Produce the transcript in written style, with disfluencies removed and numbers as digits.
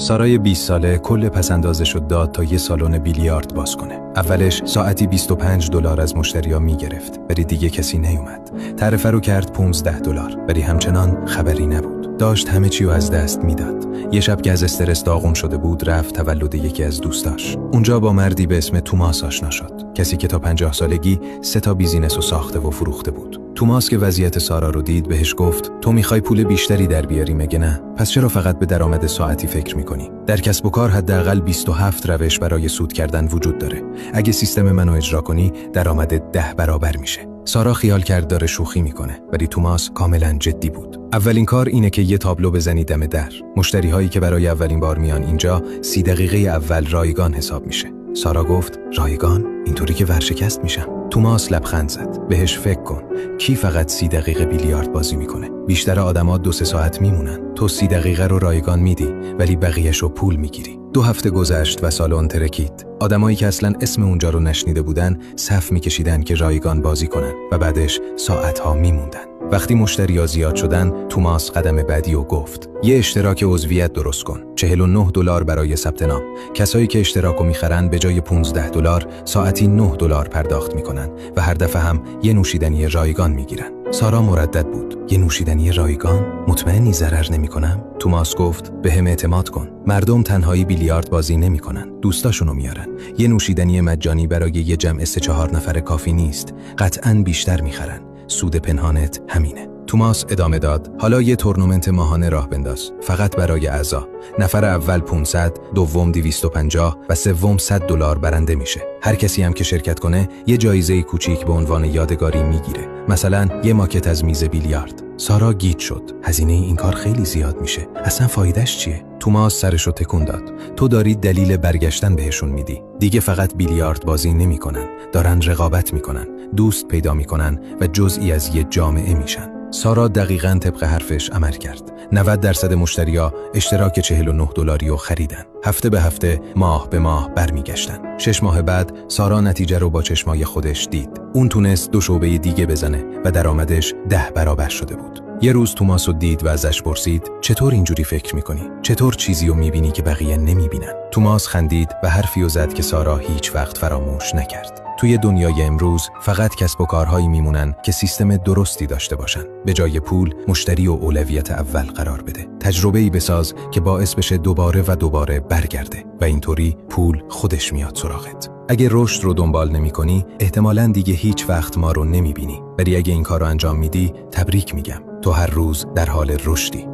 سارای 20 ساله کل پسندازش رو داد تا یه سالن بیلیارد باز کنه. اولش ساعتی $25 از مشتریا میگرفت، ولی دیگه کسی نیومد. تعرفه رو کرد $15، ولی همچنان خبری نبود. داشت همه چی رو از دست میداد. یه شب که از استرس داغون شده بود، رفت تولد یکی از دوستاش. اونجا با مردی به اسم توماس آشنا شد. کسی که تا 50 سالگی 3 بیزینس رو ساخته و فروخته بود. توماس که وضعیت سارا رو دید بهش گفت تو میخوای پول بیشتری در بیاری مگه نه؟ پس چرا فقط به درآمد ساعتی فکر میکنی؟ در کسب و کار حداقل 27 روش برای سود کردن وجود داره. اگه سیستم منو اجرا کنی درآمد 10 برابر میشه. سارا خیال کرد داره شوخی میکنه، ولی توماس کاملا جدی بود. اولین کار اینه که یه تابلو بزنی دم در. مشتری هایی که برای اولین بار میان اینجا 30 دقیقه اول رایگان حساب میشه. سارا گفت رایگان؟ اینطوری که ورشکست میشم. توماس لبخند زد. بهش فکر کن، کی فقط 30 دقیقه بیلیارد بازی میکنه؟ بیشتر آدما 2-3 ساعت میمونن. تو 30 دقیقه رو رایگان میدی، ولی بقیه‌شو پول میگیری. 2 هفته گذشت و سالن ترکید. آدمایی که اصلاً اسم اونجا رو نشنیده بودن صف میکشیدن که رایگان بازی کنن و بعدش ساعت‌ها میموندن. وقتی مشتری‌ها زیاد شدن، توماس قدم بعدی رو گفت. یه اشتراک عضویت درست کن. $49 برای ثبت نام. کسایی که اشتراکو میخرن به جای $15 ساعتی $9 پرداخت میکنن و هر دفعه هم یه نوشیدنی رایگان میگیرن. سارا مردد بود. یه نوشیدنی رایگان؟ مطمئنی ضرر نمیکنم؟ توماس گفت بهم اعتماد کن. مردم تنهایی بیلیارد بازی نمیکنن. دوستاشونو میارن. یه نوشیدنی مجانی برای یه جمع 3-4 نفر کافی نیست. قطعاً بیشتر میخرن. سود پنهانت همینه. توماس ادامه داد. حالا یه تورنمنت ماهانه راه بنداز، فقط برای اعضا. نفر اول 500، دوم 250 و سوم $100 برنده میشه. هر کسی هم که شرکت کنه یه جایزه کوچیک به عنوان یادگاری میگیره. مثلا یه ماکت از میز بیلیارد. سارا گیج شد. هزینه این کار خیلی زیاد میشه. اصلا فایدهش چیه؟ توماس سرشو تکون داد. تو داری دلیل برگشتن بهشون میدی. دیگه فقط بیلیارد بازی نمیکنن، دارن رقابت میکنن، دوست پیدا میکنن و جزئی از یه جامعه میشن. سارا دقیقاً طبق حرفش عمل کرد. 90% مشتریا اشتراک $49 رو خریدن. هفته به هفته، ماه به ماه برمیگشتن. 6 ماه بعد سارا نتیجه رو با چشمای خودش دید. اون تونست 2 شعبه دیگه بزنه و درآمدش 10 برابر شده بود. یه روز توماس رو دید و ازش پرسید چطور اینجوری فکر میکنی؟ چطور چیزی رو میبینی که بقیه نمیبینن؟ توماس خندید و حرفی رو زد که سارا هیچ وقت فراموش نکرد. توی دنیای امروز فقط کسب و کارهایی میمونن که سیستم درستی داشته باشن. به جای پول، مشتری و اولویت اول قرار بده. تجربه‌ای بساز که باعث بشه دوباره و دوباره برگرده و اینطوری پول خودش میاد سراغت. اگه رشد رو دنبال نمی‌کنی، احتمالاً دیگه هیچ وقت ما رو نمی‌بینی. ولی اگه این کار رو انجام میدی، تبریک میگم. تو هر روز در حال رشدی.